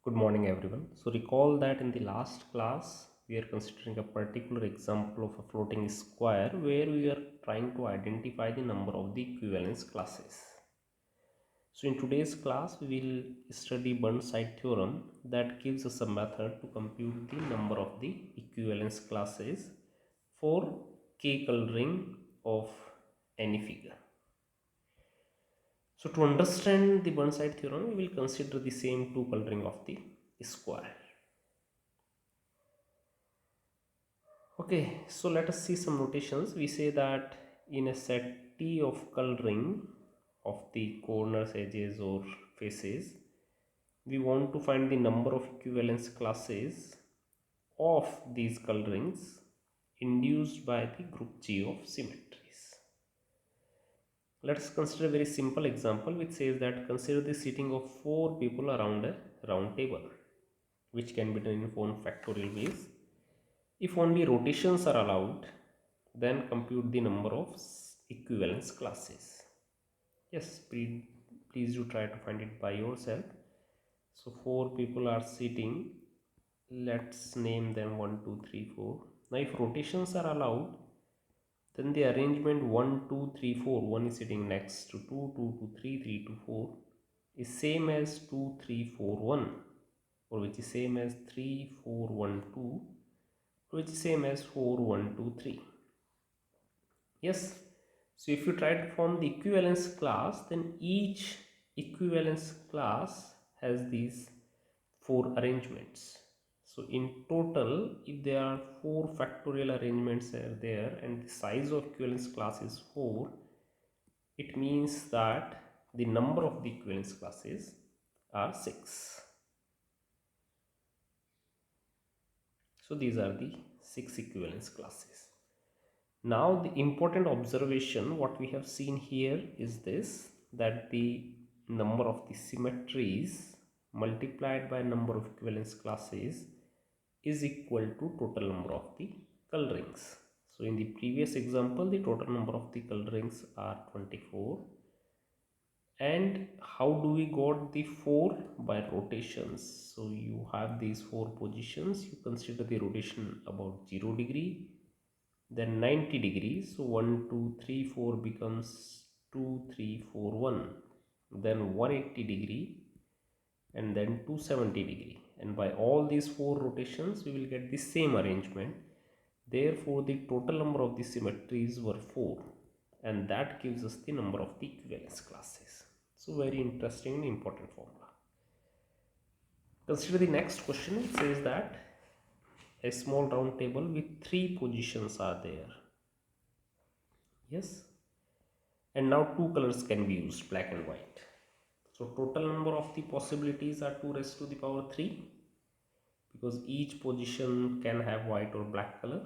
Good morning, everyone. So, recall that in the last class, we are considering a particular example of a floating square where we are trying to identify the number of the equivalence classes. So, in today's class, we will study Burnside theorem that gives us a method to compute the number of the equivalence classes for k coloring of any figure. So to understand the Burnside theorem, we will consider the same two coloring of the square. Okay, so let us see some notations. We say that in a set T of coloring of the corners, edges or faces, we want to find the number of equivalence classes of these colorings induced by the group G of symmetries. Let us consider a very simple example which says that consider the sitting of 4 people around a round table, which can be done in 4 factorial ways. If only rotations are allowed, then compute the number of equivalence classes. Yes, please do try to find it by yourself. So 4 people are sitting. Let's name them 1, 2, 3, 4. Now if rotations are allowed, then the arrangement 1, 2, 3, 4, 1 is sitting next to 2, 2 to 3, 3 to 4 is same as 2, 3, 4, 1, or which is same as 3, 4, 1, 2, which is same as 4, 1, 2, 3. Yes, so if you try to form the equivalence class, then each equivalence class has these 4 arrangements. So in total, if there are 4 factorial arrangements are there and the size of equivalence class is 4, it means that the number of the equivalence classes are 6. So these are the 6 equivalence classes. Now the important observation what we have seen here is this, that the number of the symmetries multiplied by number of equivalence classes is equal to total number of the colorings. So in the previous example, the total number of the colorings are 24. And how do we got the 4? By rotations. So you have these 4 positions, you consider the rotation about 0 degree, then 90 degrees. So 1, 2, 3, 4 becomes 2, 3, 4, 1, then 180 degree, and then 270 degree, and by all these 4 rotations we will get the same arrangement. Therefore the total number of the symmetries were 4, and that gives us the number of the equivalence classes. So very interesting and important formula. Consider the next question. It says that a small round table with 3 positions are there. Yes, and now 2 colors can be used, black and white. So total number of the possibilities are 2 raised to the power 3, because each position can have white or black color.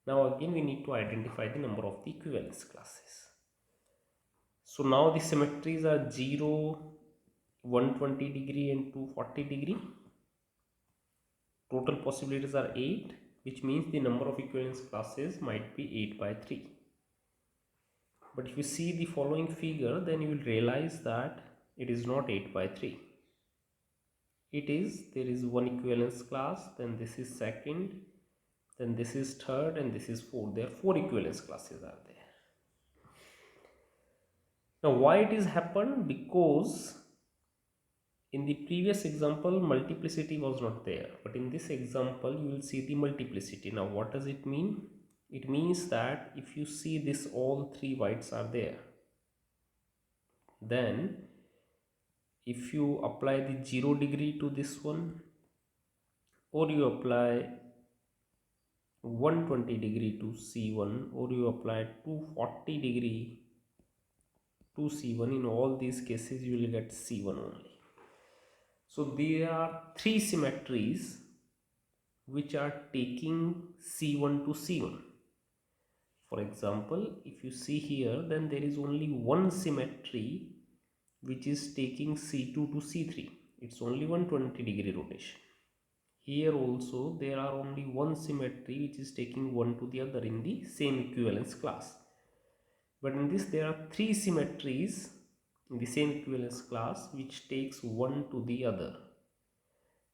Now again we need to identify the number of the equivalence classes. So now the symmetries are 0, 120 degree and 240 degree. Total possibilities are 8, which means the number of equivalence classes might be 8 by 3. But if you see the following figure, then you will realize that it is not 8 by 3. It is, there is one equivalence class, then this is second, then this is third, and this is fourth. There are 4 equivalence classes are there. Now why it is happened? Because in the previous example multiplicity was not there, but in this example you will see the multiplicity. Now what does it mean? It means that if you see this, all 3 whites are there, then if you apply the 0 degree to this one, or you apply 120 degree to C1, or you apply 240 degree to C1, in all these cases you will get C1 only. So there are 3 symmetries which are taking C1 to C1. For example, if you see here, then there is only one symmetry which is taking C2 to C3. It's only 120 degree rotation. Here also there are only one symmetry which is taking one to the other in the same equivalence class. But in this there are 3 symmetries in the same equivalence class which takes one to the other,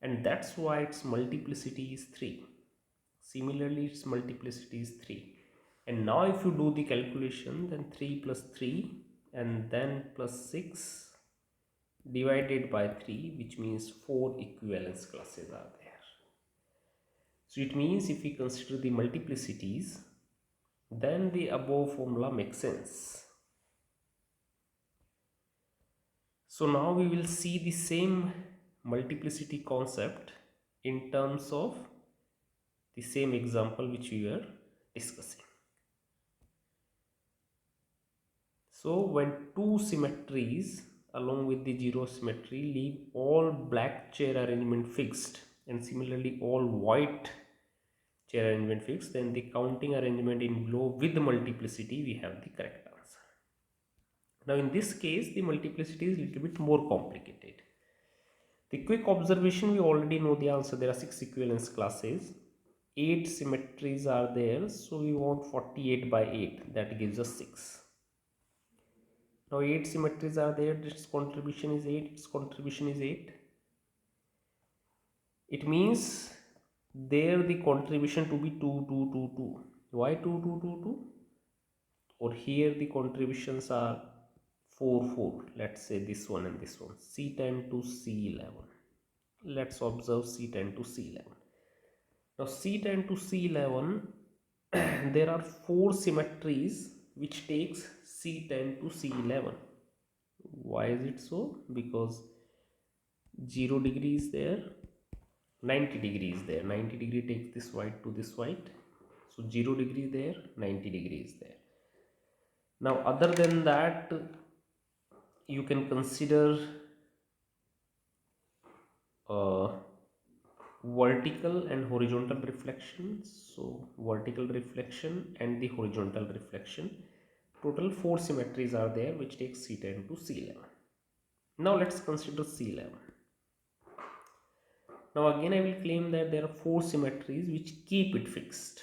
and that's why its multiplicity is 3. Similarly, its multiplicity is 3. And now if you do the calculation, then 3 plus 3 and then plus 6 divided by 3, which means 4 equivalence classes are there. So it means if we consider the multiplicities, then the above formula makes sense. So now we will see the same multiplicity concept in terms of the same example which we were discussing. So when two symmetries along with the zero symmetry leave all black chair arrangement fixed and similarly all white chair arrangement fixed, then the counting arrangement in below with the multiplicity we have the correct answer. Now in this case the multiplicity is a little bit more complicated. The quick observation, we already know the answer. There are 6 equivalence classes, 8 symmetries are there, so we want 48 by 8, that gives us 6. Now 8 symmetries are there, its contribution is 8, its contribution is 8. It means there the contribution to be 2, 2, 2, 2. Why 2, 2, 2, 2? Or here the contributions are 4, 4. Let's say this one and this one. C10 to C11. Let's observe C10 to C11. Now C10 to C11, there are 4 symmetries which takes C10 to C11. Why is it so? Because 0 degree is there, 90 degree is there. 90 degree takes this white to this white. So 0 degree there, 90 degree is there. Now other than that, you can consider vertical and horizontal reflection. So vertical reflection and the horizontal reflection. Total 4 symmetries are there which takes C10 to C11. Now let's consider C11. Now again I will claim that there are 4 symmetries which keep it fixed.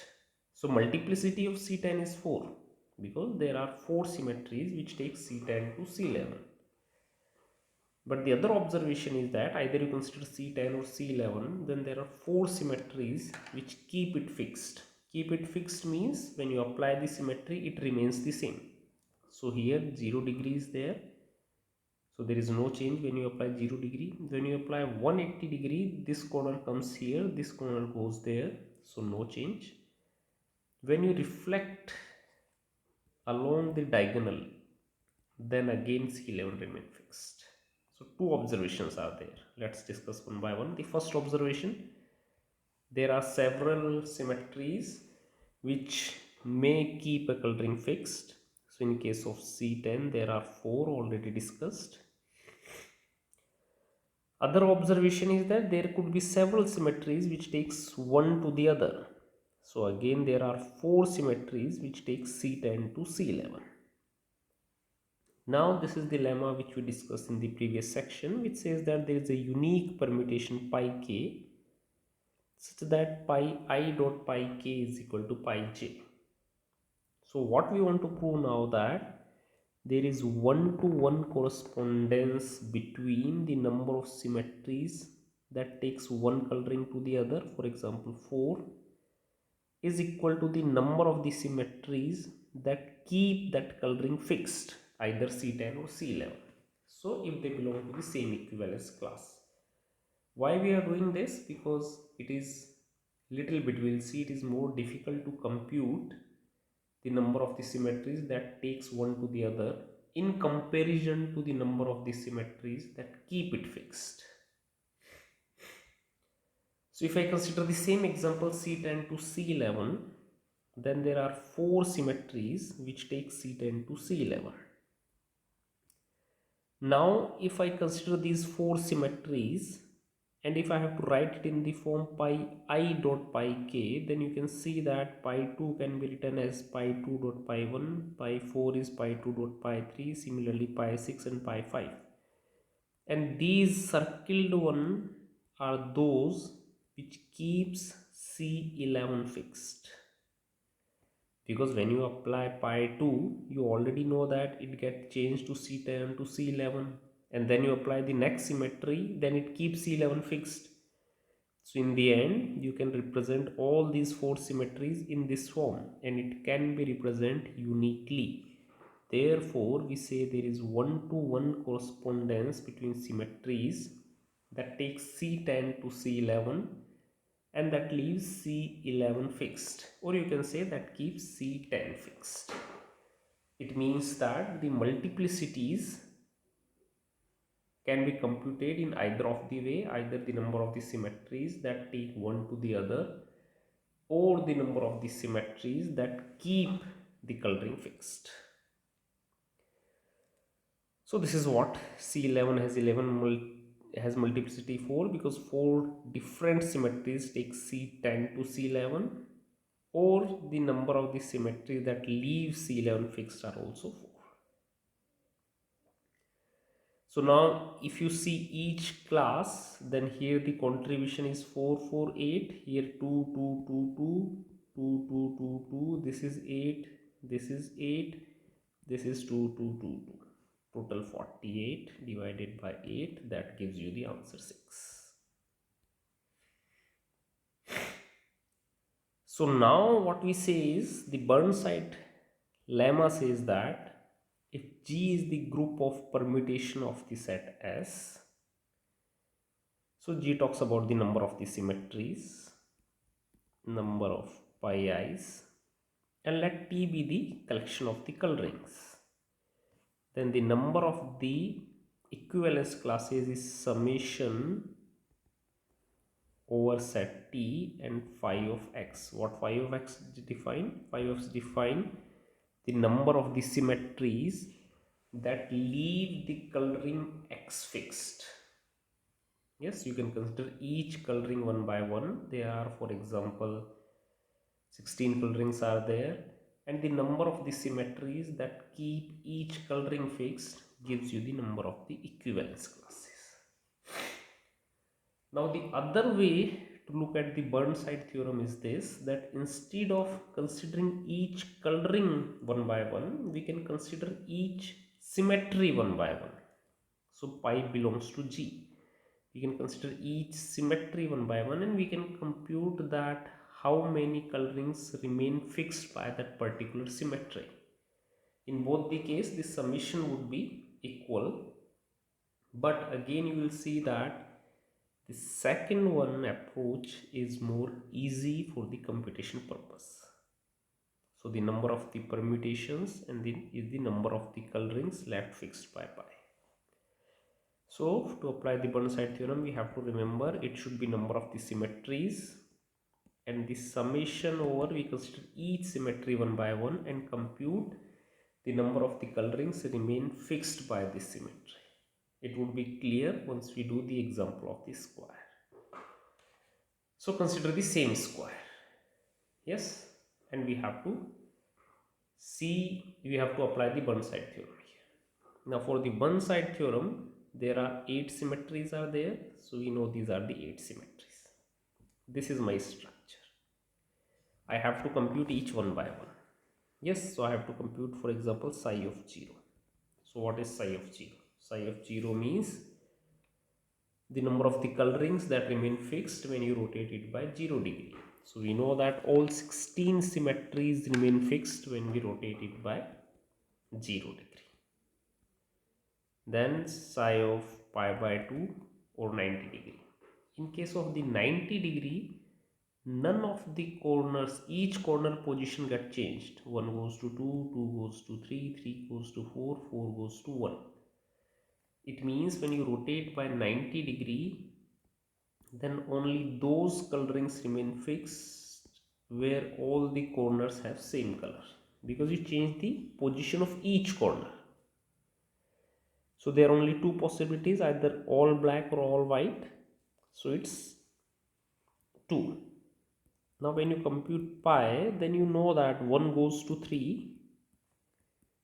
So multiplicity of C10 is 4 because there are 4 symmetries which take C10 to C11. But the other observation is that either you consider C10 or C11, then there are 4 symmetries which keep it fixed. Keep it fixed means when you apply the symmetry, it remains the same. So here 0 degree is there. So there is no change when you apply 0 degree. When you apply 180 degree, this corner comes here, this corner goes there. So no change. When you reflect along the diagonal, then again C11 remain fixed. So 2 observations are there. Let's discuss one by one. The first observation, there are several symmetries which may keep a coloring fixed. So in case of C10, there are 4 already discussed. Other observation is that there could be several symmetries which takes one to the other. So again there are 4 symmetries which take C10 to C11. Now this is the lemma which we discussed in the previous section, which says that there is a unique permutation pi k such that pi I dot pi k is equal to pi j. So what we want to prove now that there is one-to-one correspondence between the number of symmetries that takes one coloring to the other. For example, 4 is equal to the number of the symmetries that keep that coloring fixed, either C10 or C11. So if they belong to the same equivalence class. Why we are doing this? Because it is little bit, we'll see it is more difficult to compute the number of the symmetries that takes one to the other in comparison to the number of the symmetries that keep it fixed. So if I consider the same example C10 to C11, then there are 4 symmetries which take C10 to C11. Now if I consider these 4 symmetries and if I have to write it in the form pi I dot pi k, then you can see that pi 2 can be written as pi 2 dot pi 1, pi 4 is pi 2 dot pi 3, similarly pi 6 and pi 5. And these circled one are those which keeps C11 fixed. because when you apply pi 2, you already know that it gets changed to C10 to C11, and then you apply the next symmetry, then it keeps C11 fixed. So in the end, you can represent all these four symmetries in this form, and it can be represented uniquely. Therefore, we say there is one-to-one correspondence between symmetries that takes C10 to C11 and that leaves C11 fixed, or you can say that keeps C10 fixed. It means that the multiplicities can be computed in either of the way, either the number of the symmetries that take one to the other, or the number of the symmetries that keep the coloring fixed. So this is what C11 has multiplicity 4, because 4 different symmetries take C10 to C11, or the number of the symmetries that leave C11 fixed are also 4. So now if you see each class, then here the contribution is 4, 4, 8, here 2, 2, 2, 2, 2, 2, 2, 2, this is 8, this is 8, this is 2, 2, 2, 2. Total 48 divided by 8, that gives you the answer 6. So now what we say is, the Burnside lemma says that if G is the group of permutation of the set S, so G talks about the number of the symmetries, number of pi i's, and let T be the collection of the colorings. Then the number of the equivalence classes is summation over set T and phi of x. What phi of x define? Phi of x define the number of the symmetries that leave the coloring x fixed. Yes, you can consider each coloring one by one. There are, for example, 16 colorings are there, and the number of the symmetries that keep each coloring fixed gives you the number of the equivalence classes. Now the other way to look at the Burnside theorem is this, that instead of considering each coloring one by one, we can consider each symmetry one by one. So pi belongs to G. We can consider each symmetry one by one, and we can compute that how many colorings remain fixed by that particular symmetry. In both the case, the summation would be equal, but again you will see that the second one approach is more easy for the computation purpose. So the number of the permutations and is the number of the colorings left fixed by pi. So to apply the Burnside theorem, we have to remember it should be number of the symmetries, and the summation over, we consider each symmetry one by one and compute the number of the colorings remain fixed by this symmetry. It would be clear once we do the example of the square. So consider the same square. Yes, and we have to apply the Burnside theorem here. Now for the Burnside theorem, there are 8 symmetries are there, so we know these are the 8 symmetries. This is my structure. I have to compute each one by one. Yes, so I have to compute, for example, psi of 0. So what is psi of 0? Psi of 0 means the number of the colorings that remain fixed when you rotate it by 0 degree. So we know that all 16 symmetries remain fixed when we rotate it by 0 degree. Then psi of pi by 2 or 90 degree. In case of the 90 degree, none of the corners, each corner position get changed. 1 goes to 2, 2 goes to 3, 3 goes to 4, 4 goes to 1. It means when you rotate by 90 degree, then only those colorings remain fixed where all the corners have same color, because you change the position of each corner. So there are only two possibilities, either all black or all white. So it's 2. Now when you compute pi, then you know that 1 goes to 3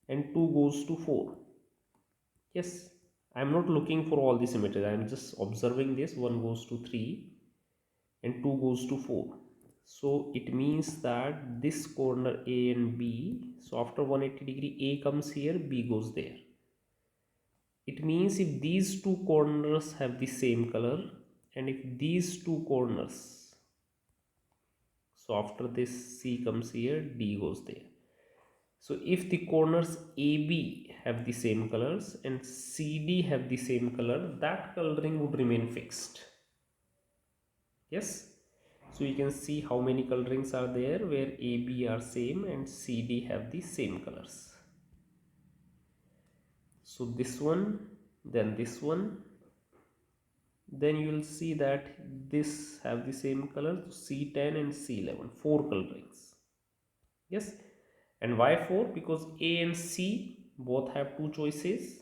and 2 goes to 4. Yes, I am not looking for all the symmetries, I am just observing this. 1 goes to 3 and 2 goes to 4. So it means that this corner A and B, so after 180 degree A comes here, B goes there. It means if these two corners have the same color, and if these two corners, so after this C comes here, D goes there. So if the corners AB have the same colors and CD have the same color, that coloring would remain fixed. Yes. So you can see how many colorings are there where AB are same and CD have the same colors. So this one, then this one, then you will see that this have the same color, C10 and C11, 4 colorings. Yes. And why 4? Because A and C both have 2 choices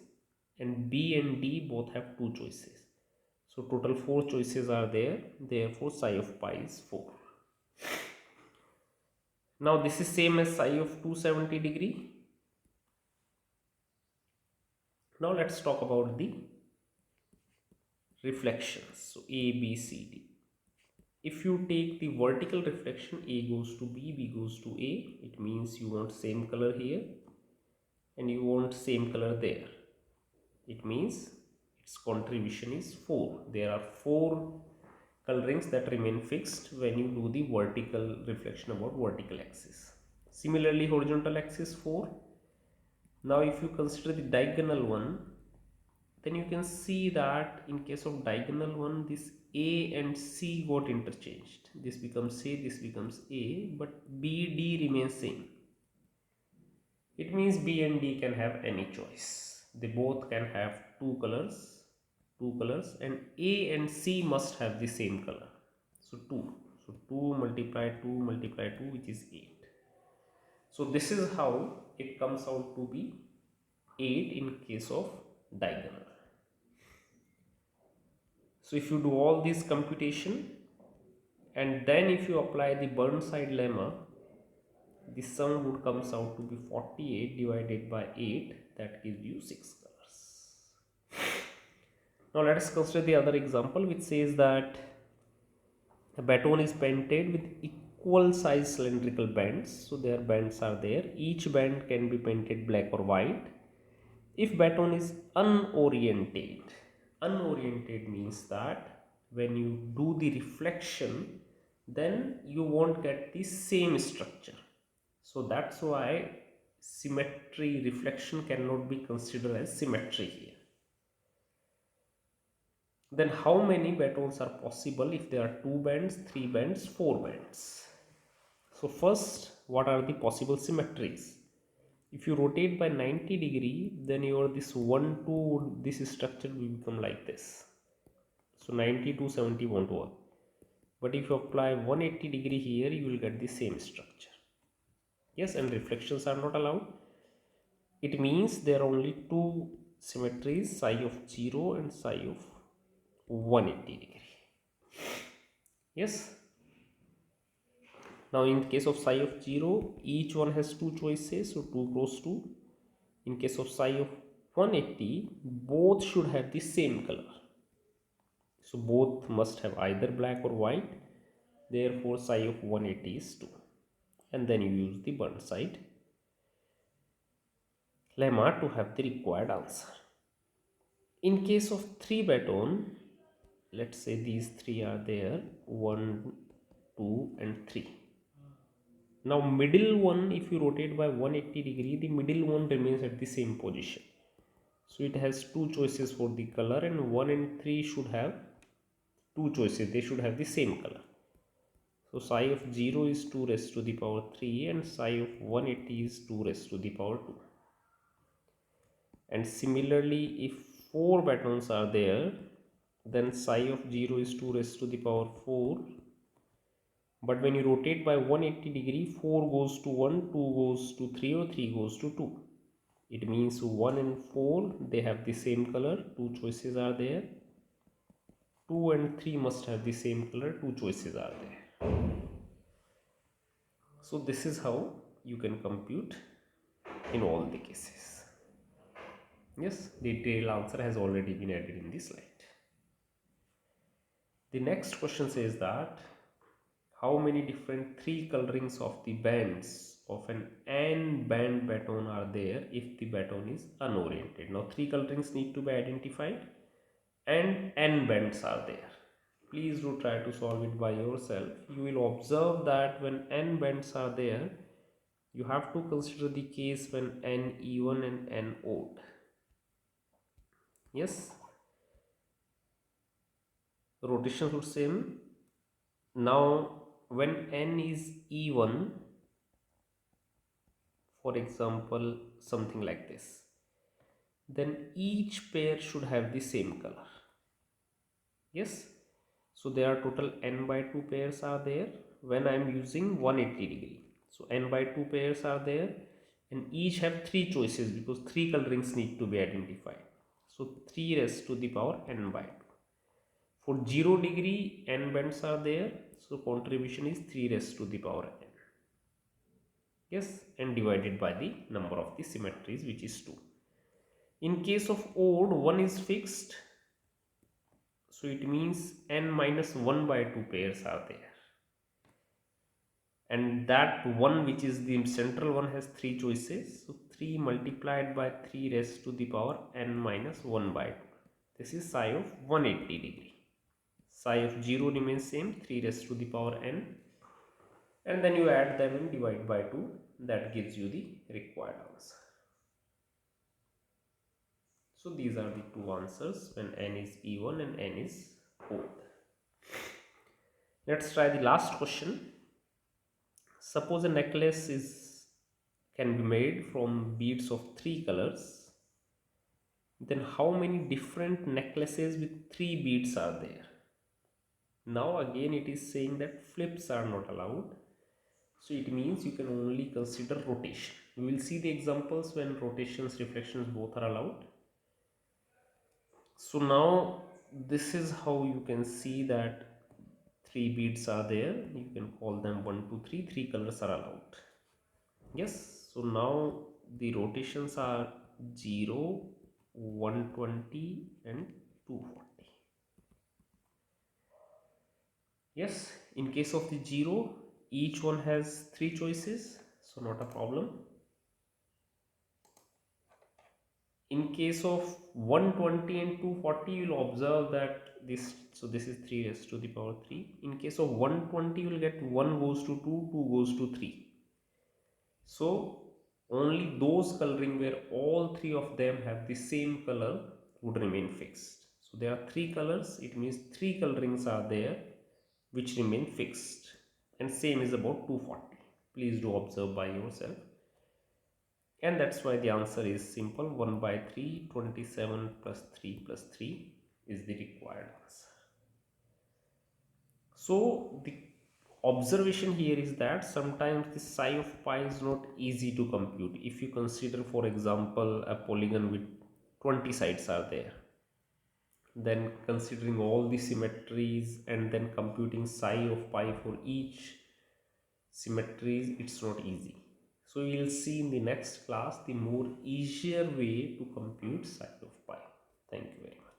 and B and D both have 2 choices. So total 4 choices are there, therefore psi of pi is 4. Now this is same as psi of 270 degree. Now let's talk about the reflections. So A, B, C, D. If you take the vertical reflection, A goes to B, B goes to A, it means you want same color here and you want same color there. It means its contribution is 4. There are 4 colorings that remain fixed when you do the vertical reflection about vertical axis. Similarly, horizontal axis 4. Now if you consider the diagonal one, then you can see that in case of diagonal one, this A and C got interchanged. This becomes A, this becomes A, but B, D remains same. It means B and D can have any choice. They both can have two colors, and A and C must have the same color. So 2. So 2 multiply 2 multiply 2, which is 8. So this is how it comes out to be 8 in case of diagonal. So if you do all this computation and then if you apply the Burnside lemma, the sum would comes out to be 48 divided by 8, that gives you 6 colors. Now let us consider the other example which says that a baton is painted with equal size cylindrical bands. So their bands are there. Each band can be painted black or white. If baton is unoriented, unoriented means that when you do the reflection, then you won't get the same structure. So that's why symmetry reflection cannot be considered as symmetry here. Then how many batons are possible if there are 2 bands, 3 bands, 4 bands? So first, what are the possible symmetries? If you rotate by 90 degree, then your this 1, 2, this structure will become like this. So 90 to 70 won't work. But if you apply 180 degree here, you will get the same structure. Yes, and reflections are not allowed. It means there are only 2 symmetries, psi of 0 and psi of 180 degree. Yes. Now in case of psi of 0, each one has 2 choices, so 2 cross 2. In case of psi of 180, both should have the same color. So both must have either black or white. Therefore psi of 180 is 2. And then you use the Burnside lemma to have the required answer. In case of 3 baton, let's say these 3 are there, 1, 2 and 3. Now middle one, if you rotate by 180 degree, the middle one remains at the same position. So it has 2 choices for the color, and 1 and 3 should have 2 choices. They should have the same color. So psi of 0 is 2 raised to the power 3 and psi of 180 is 2 raised to the power 2. And similarly, if 4 batons are there, then psi of 0 is 2 raised to the power 4. But when you rotate by 180 degree, 4 goes to 1, 2 goes to 3 or 3 goes to 2. It means 1 and 4, they have the same color, 2 choices are there. 2 and 3 must have the same color, 2 choices are there. So this is how you can compute in all the cases. Yes, the detailed answer has already been added in the slide. The next question says that how many different three colorings of the bands of an n band baton are there if the baton is unoriented. Now three colorings need to be identified and n bands are there. Please do try to solve it by yourself. You will observe that when n bands are there, you have to consider the case when n even and n odd. Yes, rotation should same. Now when n is even, for example something like this, then each pair should have the same color. Yes, so there are total n by 2 pairs are there when I am using 180 degree. So n by 2 pairs are there and each have three choices because three colorings need to be identified. So 3 raised to the power n by 2. For 0 degree n bands are there, so contribution is 3 raised to the power n. Yes, and divided by the number of the symmetries, which is 2. In case of odd, 1 is fixed, so it means n minus 1 by 2 pairs are there, and that one which is the central one has three choices, so 3 multiplied by 3 raised to the power n minus 1 by 2. This is psi of 180 degree. Psi of 0 remains same, 3 raised to the power n, and then you add them and divide by 2. That gives you the required answer. So these are the two answers when n is even and n is odd. Let's try the last question. Suppose a necklace can be made from beads of 3 colors. Then how many different necklaces with 3 beads are there? Now again it is saying that flips are not allowed. So it means you can only consider rotation. We will see the examples when rotations, reflections both are allowed. So now this is how you can see that 3 beads are there. You can call them 1, 2, 3. 3 colors are allowed. Yes, so now the rotations are 0, 120 and 240. Yes, in case of the 0, each one has 3 choices, so not a problem. In case of 120 and 240, you will observe that this is 3 raised to the power 3. In case of 120, you will get 1 goes to 2, 2 goes to 3. So only those coloring where all 3 of them have the same color would remain fixed. So there are 3 colors, it means 3 colorings are there which remain fixed, and same is about 240. Please do observe by yourself. And that's why the answer is simple, 1 by 3, 27 plus 3 plus 3 is the required answer. So the observation here is that sometimes the psi of pi is not easy to compute. If you consider, for example, a polygon with 20 sides are there, then considering all the symmetries and then computing psi of pi for each symmetries, it's not easy. So we will see in the next class the more easier way to compute psi of pi. Thank you very much.